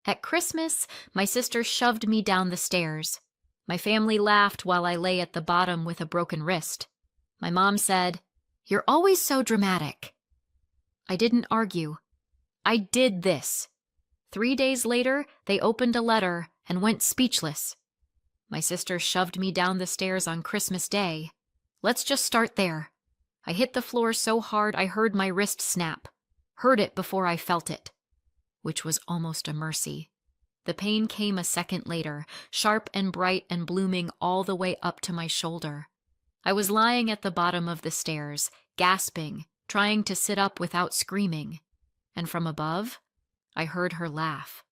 At Christmas, my sister shoved me down the stairs. My family laughed while I lay at the bottom with a broken wrist. My mom said, "You're always so dramatic." I didn't argue. I did this. 3 days later, they opened a letter and went speechless. My sister shoved me down the stairs on Christmas Day. Let's just start there. I hit the floor so hard I heard my wrist snap. Heard it before I felt it, which was almost a mercy. The pain came a second later, sharp and bright and blooming all the way up to my shoulder. I was lying at the bottom of the stairs, gasping, trying to sit up without screaming. And from above, I heard her laugh.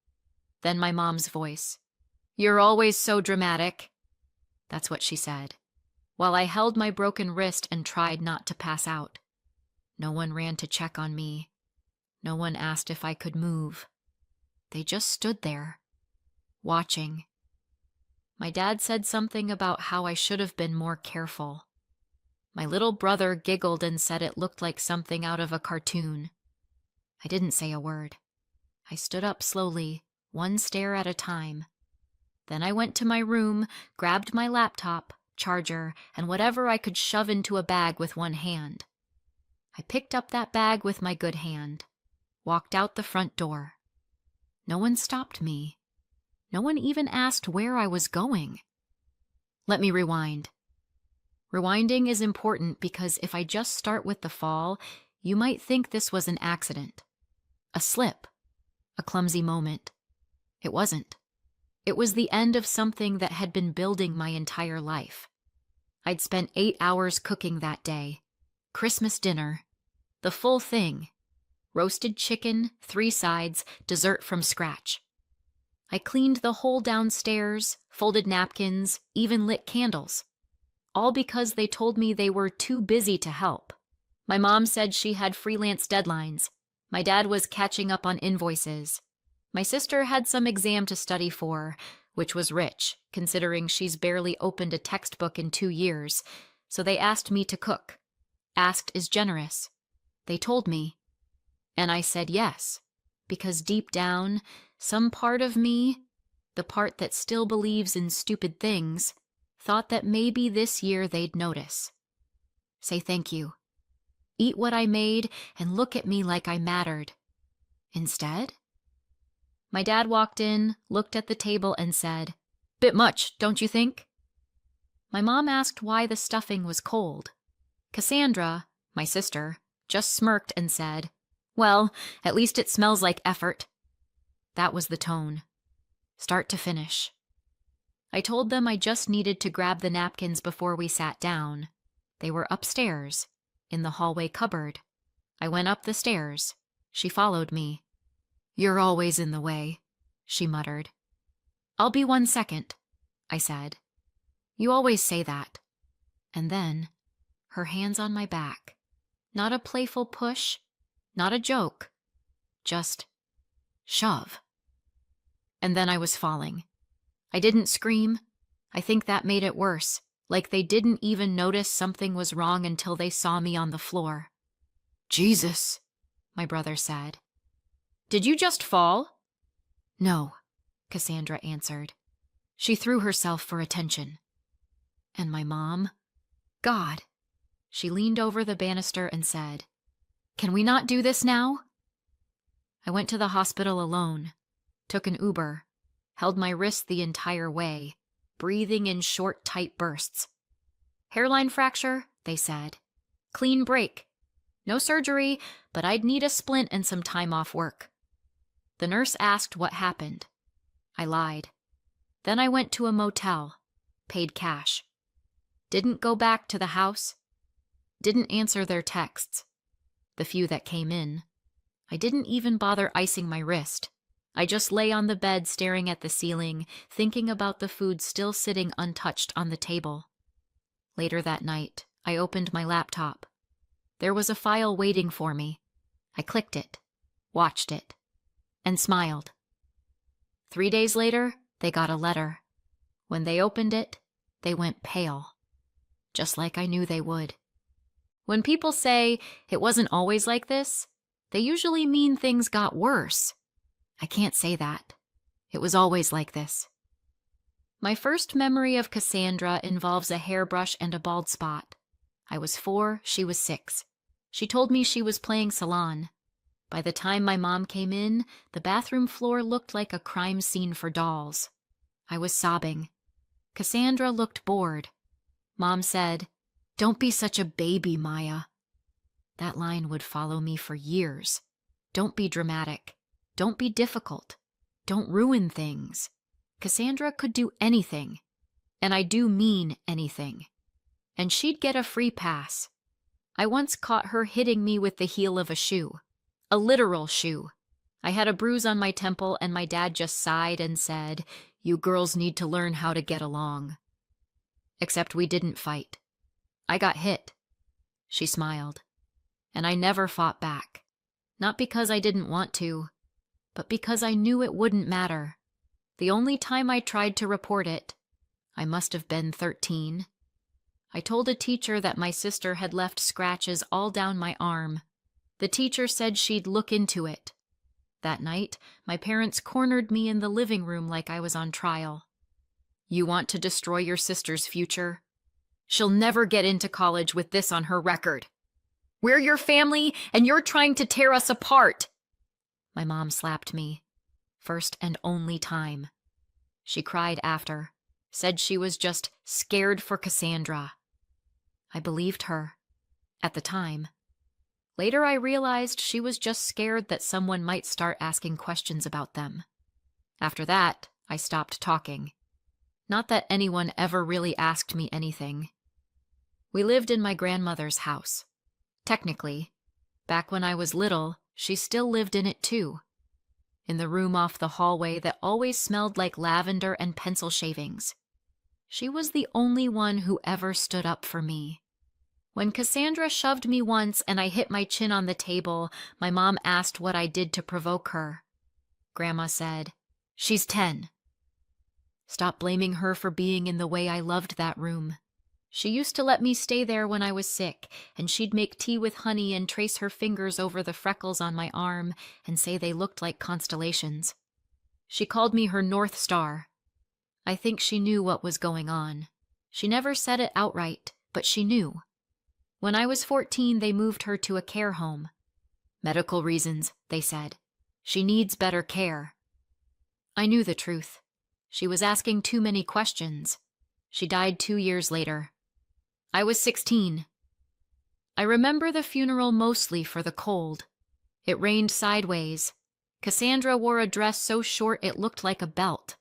Then my mom's voice. "You're always so dramatic." That's what she said, while I held my broken wrist and tried not to pass out. No one ran to check on me. No one asked if I could move. They just stood there, watching. My dad said something about how I should have been more careful. My little brother giggled and said it looked like something out of a cartoon. I didn't say a word. I stood up slowly, one stair at a time. Then I went to my room, grabbed my laptop, charger, and whatever I could shove into a bag with one hand. I picked up that bag with my good hand, walked out the front door. No one stopped me. No one even asked where I was going. Let me rewind. Rewinding is important because if I just start with the fall, you might think this was an accident. A slip. A clumsy moment. It wasn't. It was the end of something that had been building my entire life. I'd spent 8 hours cooking that day. Christmas dinner. The full thing. Roasted chicken, 3 sides, dessert from scratch. I cleaned the whole downstairs, folded napkins, even lit candles. All because they told me they were too busy to help. My mom said she had freelance deadlines. My dad was catching up on invoices. My sister had some exam to study for, which was rich, considering she's barely opened a textbook in 2 years, so they asked me to cook. Asked is generous. They told me. And I said yes, because deep down, some part of me, the part that still believes in stupid things, thought that maybe this year they'd notice. Say thank you. Eat what I made and look at me like I mattered. Instead, my dad walked in, looked at the table and said, "Bit much, don't you think?" My mom asked why the stuffing was cold. Cassandra, my sister, just smirked and said, "Well, at least it smells like effort." That was the tone. Start to finish. I told them I just needed to grab the napkins before we sat down. They were upstairs, in the hallway cupboard. I went up the stairs. She followed me. "You're always in the way," she muttered. "I'll be 1 second," I said. "You always say that." And then, her hands on my back. Not a playful push, not a joke, just shove. And then I was falling. I didn't scream. I think that made it worse, like they didn't even notice something was wrong until they saw me on the floor. "Jesus," my brother said. "Did you just fall?" "No," Cassandra answered. She threw herself for attention. And my mom? God. She leaned over the banister and said, "Can we not do this now?" I went to the hospital alone, took an Uber, held my wrist the entire way, breathing in short, tight bursts. "Hairline fracture," they said. "Clean break. No surgery, but I'd need a splint and some time off work." The nurse asked what happened. I lied. Then I went to a motel, paid cash. Didn't go back to the house. Didn't answer their texts. The few that came in. I didn't even bother icing my wrist. I just lay on the bed staring at the ceiling, thinking about the food still sitting untouched on the table. Later that night, I opened my laptop. There was a file waiting for me. I clicked it, watched it, and smiled. 3 days later, they got a letter. When they opened it, they went pale. Just like I knew they would. When people say it wasn't always like this, they usually mean things got worse. I can't say that. It was always like this. My first memory of Cassandra involves a hairbrush and a bald spot. I was 4, she was 6. She told me she was playing salon. By the time my mom came in, the bathroom floor looked like a crime scene for dolls. I was sobbing. Cassandra looked bored. Mom said, "Don't be such a baby, Maya." That line would follow me for years. Don't be dramatic. Don't be difficult. Don't ruin things. Cassandra could do anything. And I do mean anything. And she'd get a free pass. I once caught her hitting me with the heel of a shoe. A literal shoe. I had a bruise on my temple and my dad just sighed and said, "You girls need to learn how to get along." Except we didn't fight. I got hit. She smiled. And I never fought back. Not because I didn't want to, but because I knew it wouldn't matter. The only time I tried to report it, I must have been 13. I told a teacher that my sister had left scratches all down my arm. The teacher said she'd look into it. That night, my parents cornered me in the living room like I was on trial. "You want to destroy your sister's future? She'll never get into college with this on her record. We're your family, and you're trying to tear us apart." My mom slapped me. First and only time. She cried after, said she was just scared for Cassandra. I believed her. At the time. Later I realized she was just scared that someone might start asking questions about them. After that, I stopped talking. Not that anyone ever really asked me anything. We lived in my grandmother's house. Technically, back when I was little, she still lived in it too. In the room off the hallway that always smelled like lavender and pencil shavings. She was the only one who ever stood up for me. When Cassandra shoved me once and I hit my chin on the table, my mom asked what I did to provoke her. Grandma said, "She's 10. Stop blaming her for being in the way I loved that room. She used to let me stay there when I was sick, and she'd make tea with honey and trace her fingers over the freckles on my arm and say they looked like constellations. She called me her North Star. I think she knew what was going on. She never said it outright, but she knew. When I was 14, they moved her to a care home. Medical reasons, they said. She needs better care. I knew the truth. She was asking too many questions. She died 2 years later. I was 16. I remember the funeral mostly for the cold. It rained sideways. Cassandra wore a dress so short it looked like a belt.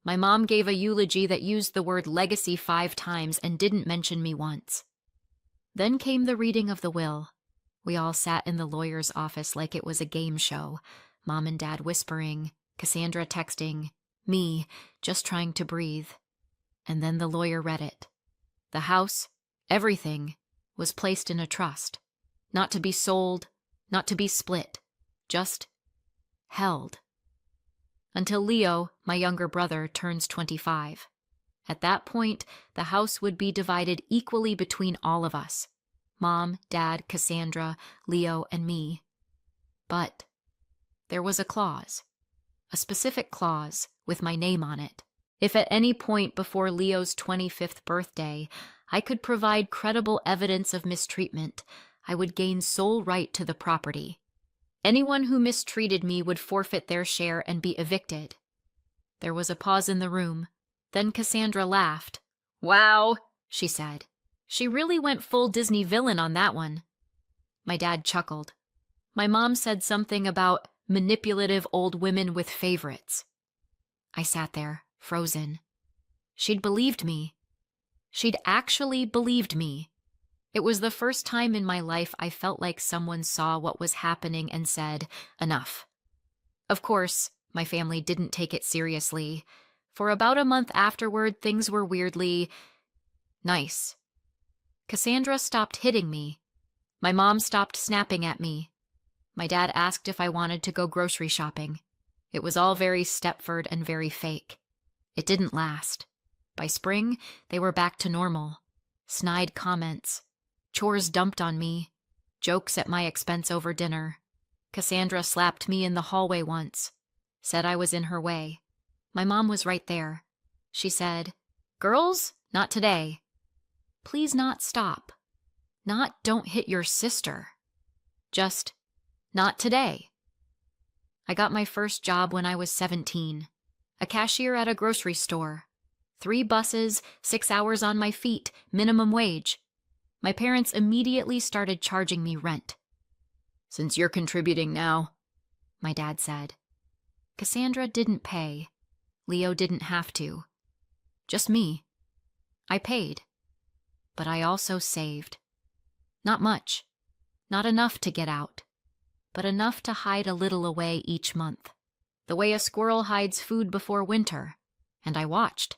My mom gave a eulogy that used the word legacy 5 times and didn't mention me once. Then came the reading of the will. We all sat in the lawyer's office like it was a game show, Mom and Dad whispering, Cassandra texting, me just trying to breathe. And then the lawyer read it. The house, everything, was placed in a trust. Not to be sold, not to be split, just held. Until Leo, my younger brother, turns 25. At that point, the house would be divided equally between all of us. Mom, Dad, Cassandra, Leo, and me. But there was a clause. A specific clause with my name on it. If at any point before Leo's 25th birthday I could provide credible evidence of mistreatment, I would gain sole right to the property. Anyone who mistreated me would forfeit their share and be evicted. There was a pause in the room. Then Cassandra laughed. "Wow," she said. She really went full Disney villain on that one. My dad chuckled. My mom said something about manipulative old women with favorites. I sat there, frozen. She'd believed me. She'd actually believed me. It was the first time in my life I felt like someone saw what was happening and said, enough. Of course, my family didn't take it seriously. For about a month afterward, things were weirdly nice. Cassandra stopped hitting me. My mom stopped snapping at me. My dad asked if I wanted to go grocery shopping. It was all very Stepford and very fake. It didn't last. By spring, they were back to normal. Snide comments. Chores dumped on me. Jokes at my expense over dinner. Cassandra slapped me in the hallway once. Said I was in her way. My mom was right there. She said, "Girls, not today. Please not stop. Not don't hit your sister. Just not today." I got my first job when I was 17. A cashier at a grocery store. 3 buses, 6 hours on my feet, minimum wage. My parents immediately started charging me rent. "Since you're contributing now," my dad said. Cassandra didn't pay. Leo didn't have to. Just me. I paid. But I also saved. Not much. Not enough to get out. But enough to hide a little away each month. The way a squirrel hides food before winter. And I watched.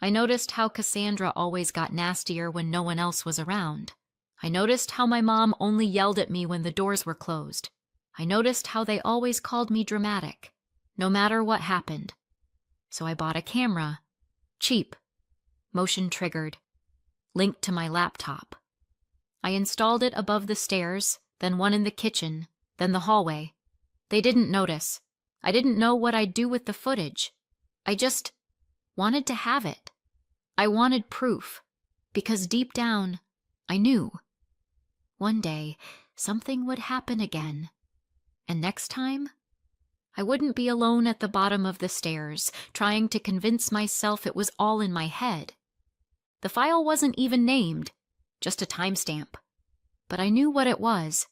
I noticed how Cassandra always got nastier when no one else was around. I noticed how my mom only yelled at me when the doors were closed. I noticed how they always called me dramatic, no matter what happened. So I bought a camera. Cheap. Motion triggered. Linked to my laptop. I installed it above the stairs, then one in the kitchen, then the hallway. They didn't notice. I didn't know what I'd do with the footage. I just wanted to have it. I wanted proof, because deep down, I knew. One day, something would happen again. And next time, I wouldn't be alone at the bottom of the stairs, trying to convince myself it was all in my head. The file wasn't even named, just a timestamp. But I knew what it was.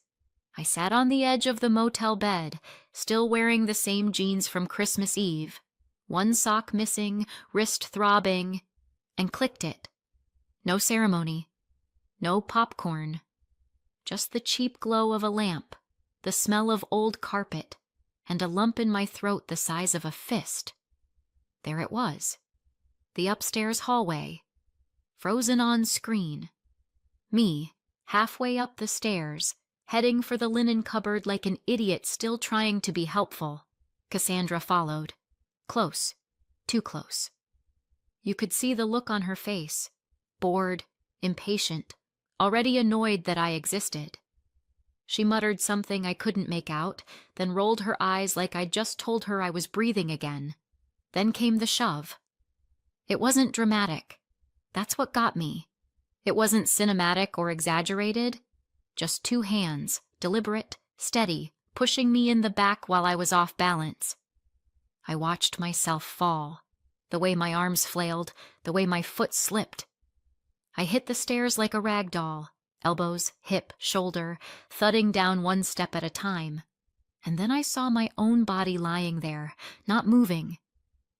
I sat on the edge of the motel bed, still wearing the same jeans from Christmas Eve, one sock missing, wrist throbbing, and clicked it. No ceremony. No popcorn. Just the cheap glow of a lamp, the smell of old carpet, and a lump in my throat the size of a fist. There it was. The upstairs hallway. Frozen on screen. Me, halfway up the stairs, heading for the linen cupboard like an idiot still trying to be helpful. Cassandra followed. Close. Too close. You could see the look on her face. Bored, impatient, already annoyed that I existed. She muttered something I couldn't make out, then rolled her eyes like I'd just told her I was breathing again. Then came the shove. It wasn't dramatic. That's what got me. It wasn't cinematic or exaggerated. Just 2 hands, deliberate, steady, pushing me in the back while I was off balance. I watched myself fall. The way my arms flailed, the way my foot slipped. I hit the stairs like a rag doll, elbows, hip, shoulder, thudding down 1 step at a time. And then I saw my own body lying there, not moving.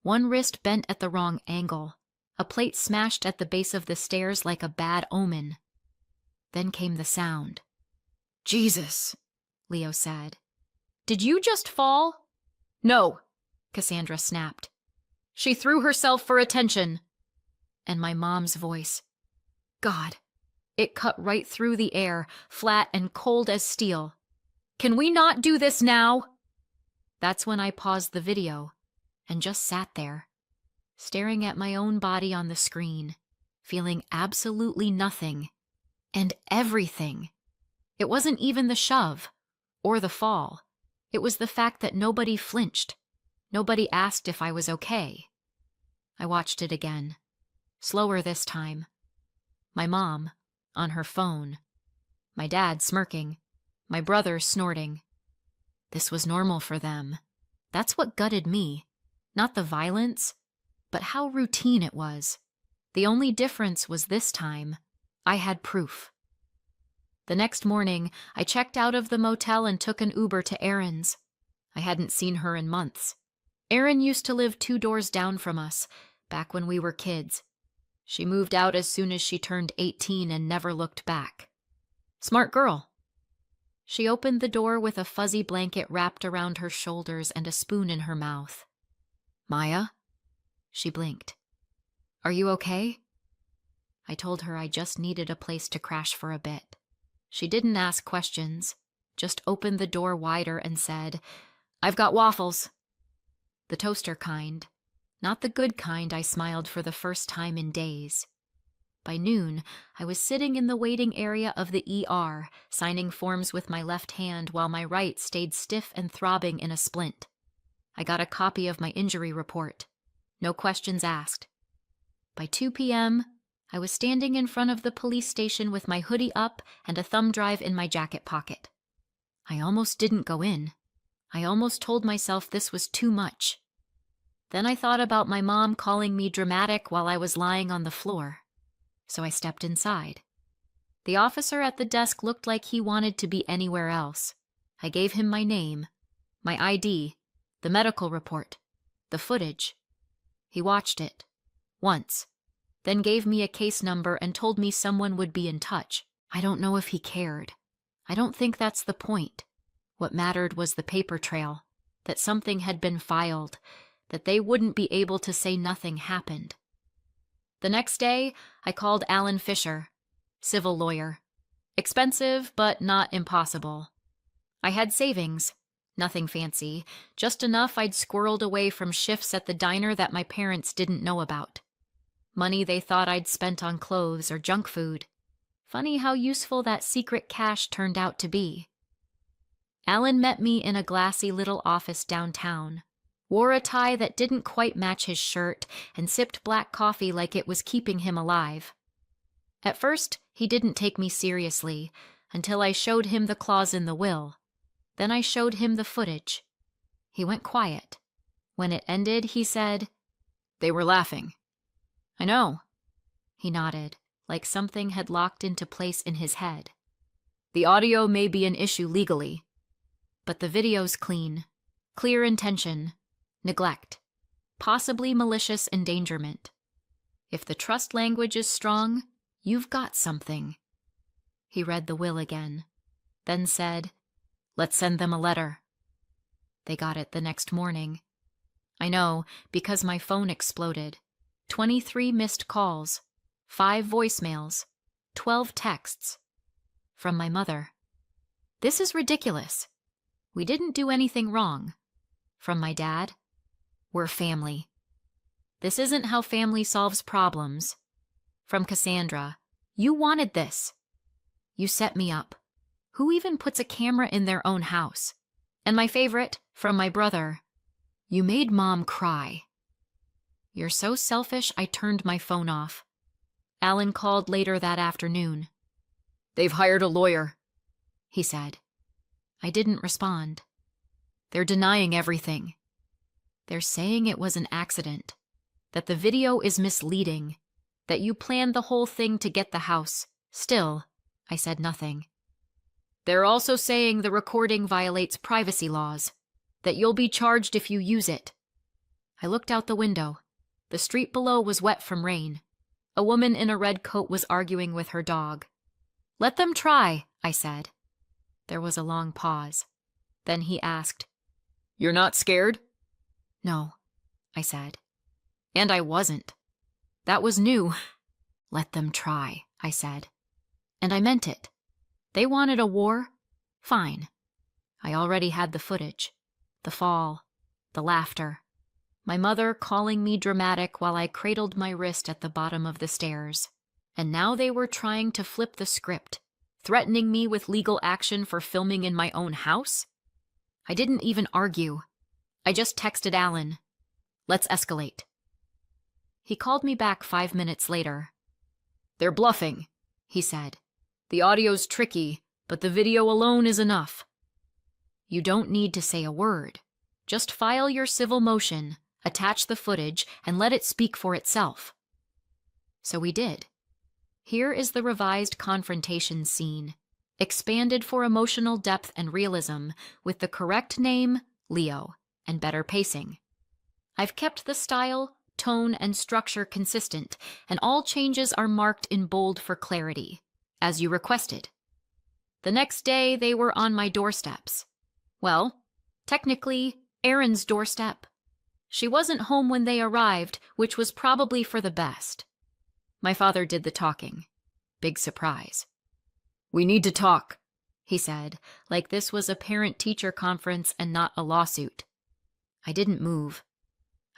1 wrist bent at the wrong angle, a plate smashed at the base of the stairs like a bad omen. Then came the sound. "Jesus," Leo said. "Did you just fall?" "No," Cassandra snapped. "She threw herself for attention." And my mom's voice. God, it cut right through the air, flat and cold as steel. "Can we not do this now?" That's when I paused the video and just sat there, staring at my own body on the screen, feeling absolutely nothing and everything. It wasn't even the shove or the fall. It was the fact that nobody flinched. Nobody asked if I was okay. I watched it again, slower this time. My mom, on her phone. My dad smirking. My brother snorting. This was normal for them. That's what gutted me. Not the violence, but how routine it was. The only difference was this time, I had proof. The next morning, I checked out of the motel and took an Uber to Erin's. I hadn't seen her in months. Erin used to live 2 doors down from us, back when we were kids. She moved out as soon as she turned 18 and never looked back. Smart girl. She opened the door with a fuzzy blanket wrapped around her shoulders and a spoon in her mouth. "Maya?" She blinked. "Are you okay?" I told her I just needed a place to crash for a bit. She didn't ask questions, just opened the door wider and said, "I've got waffles." The toaster kind. Not the good kind I smiled for the first time in days. By noon, I was sitting in the waiting area of the ER, signing forms with my left hand while my right stayed stiff and throbbing in a splint. I got a copy of my injury report. No questions asked. By 2 p.m., I was standing in front of the police station with my hoodie up and a thumb drive in my jacket pocket. I almost didn't go in. I almost told myself this was too much. Then I thought about my mom calling me dramatic while I was lying on the floor. So I stepped inside. The officer at the desk looked like he wanted to be anywhere else. I gave him my name, my ID, the medical report, the footage. He watched it. Once. Then gave me a case number and told me someone would be in touch. I don't know if he cared. I don't think that's the point. What mattered was the paper trail, that something had been filed, that they wouldn't be able to say nothing happened. The next day, I called Alan Fisher, civil lawyer. Expensive, but not impossible. I had savings, nothing fancy, just enough I'd squirreled away from shifts at the diner that my parents didn't know about. Money they thought I'd spent on clothes or junk food. Funny how useful that secret cash turned out to be. Alan met me in a glassy little office downtown, wore a tie that didn't quite match his shirt, and sipped black coffee like it was keeping him alive. At first, he didn't take me seriously, until I showed him the clause in the will. Then I showed him the footage. He went quiet. When it ended, he said, "They were laughing." "I know." He nodded, like something had locked into place in his head. "The audio may be an issue legally, but the video's clean. Clear intention. Neglect. Possibly malicious endangerment. If the trust language is strong, you've got something." He read the will again, then said, "Let's send them a letter." They got it the next morning. I know, because my phone exploded. 23 missed calls, 5 voicemails, 12 texts. From my mother. "This is ridiculous. We didn't do anything wrong." From my dad. "We're family. This isn't how family solves problems." From Cassandra. "You wanted this. You set me up. Who even puts a camera in their own house?" And my favorite, from my brother. "You made Mom cry." You're so selfish, I turned my phone off. Alan called later that afternoon. "They've hired a lawyer," he said. I didn't respond. "They're denying everything. They're saying it was an accident, that the video is misleading, that you planned the whole thing to get the house. Still," I said nothing. "They're also saying the recording violates privacy laws, that you'll be charged if you use it." I looked out the window. The street below was wet from rain. A woman in a red coat was arguing with her dog. "Let them try," I said. There was a long pause. Then he asked, "You're not scared?" "No," I said. And I wasn't. That was new. "Let them try," I said. And I meant it. They wanted a war? Fine. I already had the footage. The fall. The laughter. My mother calling me dramatic while I cradled my wrist at the bottom of the stairs. And now they were trying to flip the script, threatening me with legal action for filming in my own house? I didn't even argue. I just texted Alan, "Let's escalate." He called me back 5 minutes later. "They're bluffing," he said. "The audio's tricky, but the video alone is enough." You don't need to say a word. Just file your civil motion, attach the footage, and let it speak for itself. So we did. Here is the revised confrontation scene, expanded for emotional depth and realism, with the correct name, Leo, and better pacing. I've kept the style, tone, and structure consistent, and all changes are marked in bold for clarity, as you requested. The next day, they were on my doorsteps. Well, technically, Erin's doorstep. She wasn't home when they arrived, which was probably for the best. My father did the talking. Big surprise. "We need to talk," he said, like this was a parent-teacher conference and not a lawsuit. I didn't move.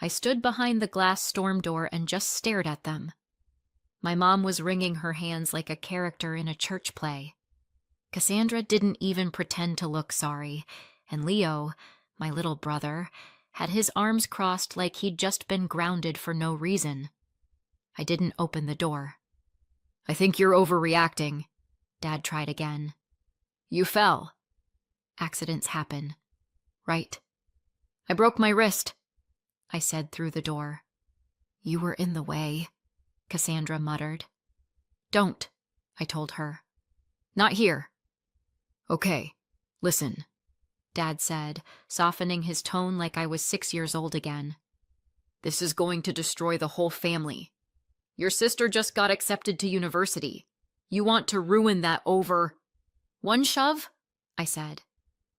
I stood behind the glass storm door and just stared at them. My mom was wringing her hands like a character in a church play. Cassandra didn't even pretend to look sorry, and Leo, my little brother, had his arms crossed like he'd just been grounded for no reason. I didn't open the door. I think you're overreacting. Dad tried again. You fell. Accidents happen. Right. I broke my wrist, I said through the door. You were in the way, Cassandra muttered. Don't, I told her. Not here. Okay, listen, Dad said, softening his tone like I was 6 years old again. This is going to destroy the whole family. Your sister just got accepted to university. You want to ruin that over... One shove? I said.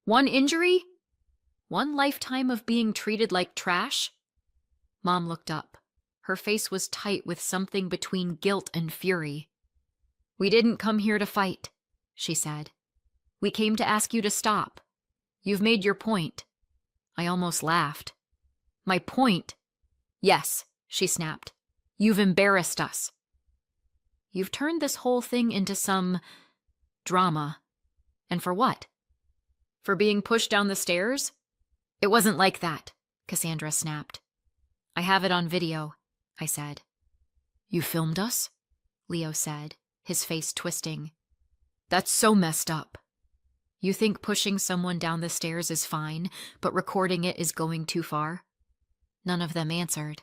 One injury? One lifetime of being treated like trash? Mom looked up. Her face was tight with something between guilt and fury. We didn't come here to fight, she said. We came to ask you to stop. You've made your point. I almost laughed. My point? Yes, she snapped. You've embarrassed us. You've turned this whole thing into some drama. And for what? For being pushed down the stairs? It wasn't like that, Cassandra snapped. I have it on video, I said. You filmed us? Leo said, his face twisting. That's so messed up. You think pushing someone down the stairs is fine, but recording it is going too far? None of them answered.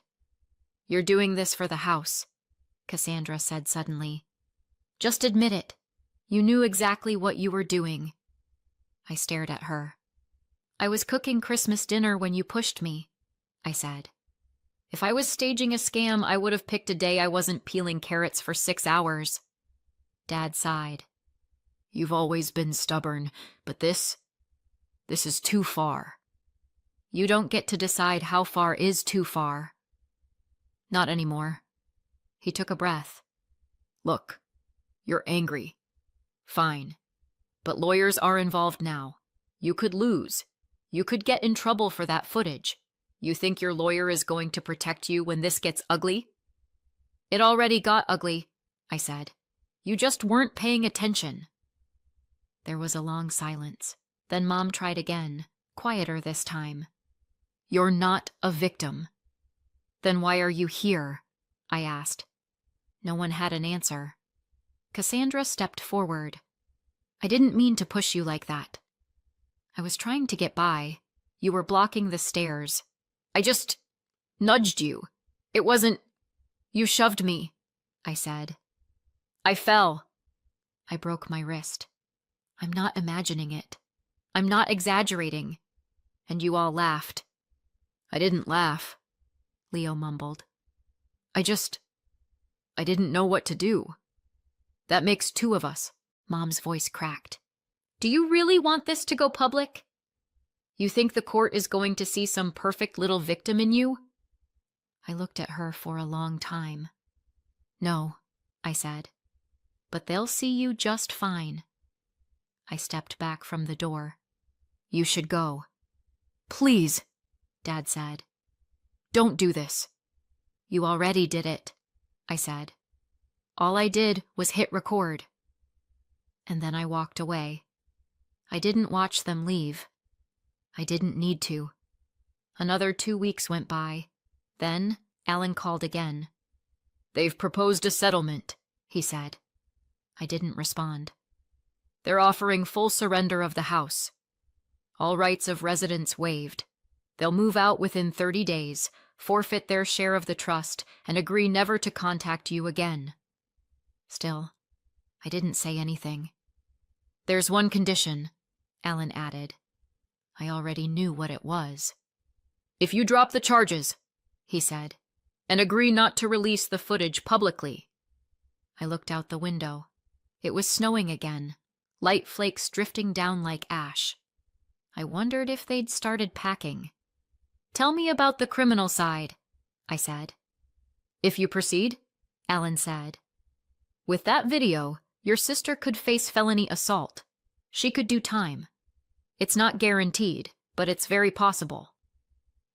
You're doing this for the house, Cassandra said suddenly. Just admit it. You knew exactly what you were doing. I stared at her. I was cooking Christmas dinner when you pushed me, I said. If I was staging a scam, I would have picked a day I wasn't peeling carrots for 6 hours. Dad sighed. You've always been stubborn, but this is too far. You don't get to decide how far is too far. Not anymore. He took a breath. Look, you're angry. Fine. But lawyers are involved now. You could lose. You could get in trouble for that footage. You think your lawyer is going to protect you when this gets ugly? It already got ugly, I said. You just weren't paying attention. There was a long silence. Then Mom tried again, quieter this time. You're not a victim. Then why are you here? I asked. No one had an answer. Cassandra stepped forward. I didn't mean to push you like that. I was trying to get by. You were blocking the stairs. I just nudged you. It wasn't... You shoved me, I said. I fell. I broke my wrist. I'm not imagining it. I'm not exaggerating. And you all laughed. I didn't laugh, Leo mumbled. I didn't know what to do. That makes 2 of us. Mom's voice cracked. Do you really want this to go public? You think the court is going to see some perfect little victim in you? I looked at her for a long time. No, I said. But they'll see you just fine. I stepped back from the door. You should go. Please, Dad said. Don't do this. You already did it, I said. All I did was hit record. And then I walked away. I didn't watch them leave. I didn't need to. Another 2 weeks went by. Then Alan called again. They've proposed a settlement, he said. I didn't respond. They're offering full surrender of the house. All rights of residents waived. They'll move out within 30 days, forfeit their share of the trust, and agree never to contact you again. Still, I didn't say anything. There's one condition, Alan added. I already knew what it was. If you drop the charges, he said, and agree not to release the footage publicly. I looked out the window. It was snowing again, light flakes drifting down like ash. I wondered if they'd started packing. Tell me about the criminal side, I said. If you proceed, Alan said. With that video, your sister could face felony assault. She could do time. It's not guaranteed, but it's very possible.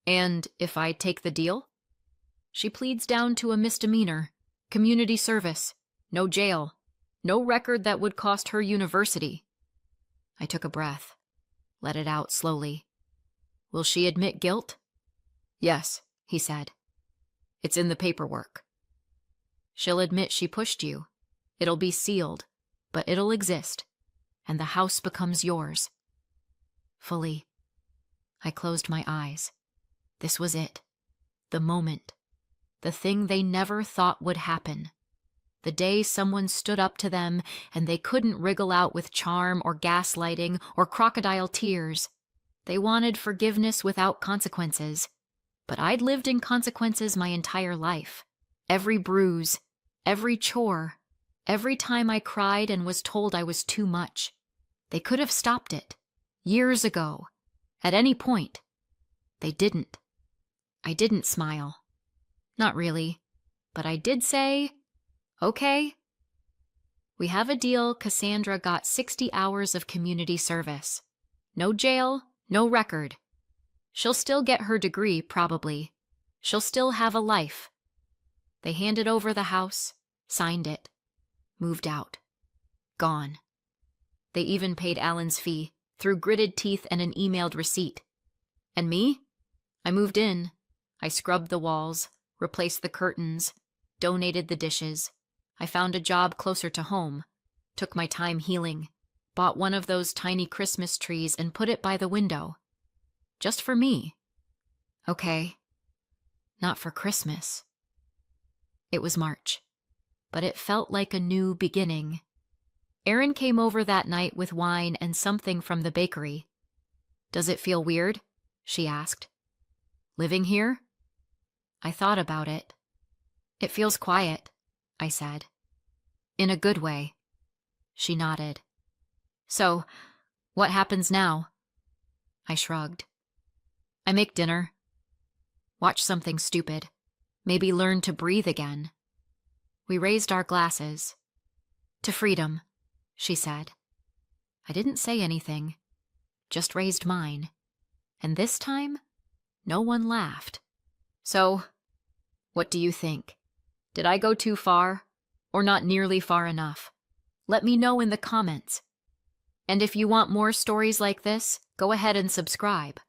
And if I take the deal? She pleads down to a misdemeanor, community service, no jail, no record that would cost her university. I took a breath, let it out slowly. Will she admit guilt? Yes, he said. It's in the paperwork. She'll admit she pushed you. It'll be sealed, but it'll exist, and the house becomes yours. Fully. I closed my eyes. This was it. The moment. The thing they never thought would happen. The day someone stood up to them and they couldn't wriggle out with charm or gaslighting or crocodile tears. They wanted forgiveness without consequences. But I'd lived in consequences my entire life. Every bruise, every chore, every time I cried and was told I was too much. They could have stopped it. Years ago. At any point. They didn't. I didn't smile. Not really. But I did say, okay. We have a deal. Cassandra got 60 hours of community service. No jail, no record. She'll still get her degree, probably. She'll still have a life. They handed over the house, signed it, moved out. Gone. They even paid Alan's fee, through gritted teeth and an emailed receipt. And me? I moved in. I scrubbed the walls, replaced the curtains, donated the dishes. I found a job closer to home, took my time healing, bought one of those tiny Christmas trees and put it by the window. Just for me. Okay. Not for Christmas. It was March, but it felt like a new beginning. Erin came over that night with wine and something from the bakery. Does it feel weird? She asked. Living here? I thought about it. It feels quiet, I said. In a good way. She nodded. So, what happens now? I shrugged. I make dinner. Watch something stupid. Maybe learn to breathe again. We raised our glasses. To freedom, she said. I didn't say anything, just raised mine. And this time, no one laughed. So, what do you think? Did I go too far, or not nearly far enough? Let me know in the comments. And if you want more stories like this, go ahead and subscribe.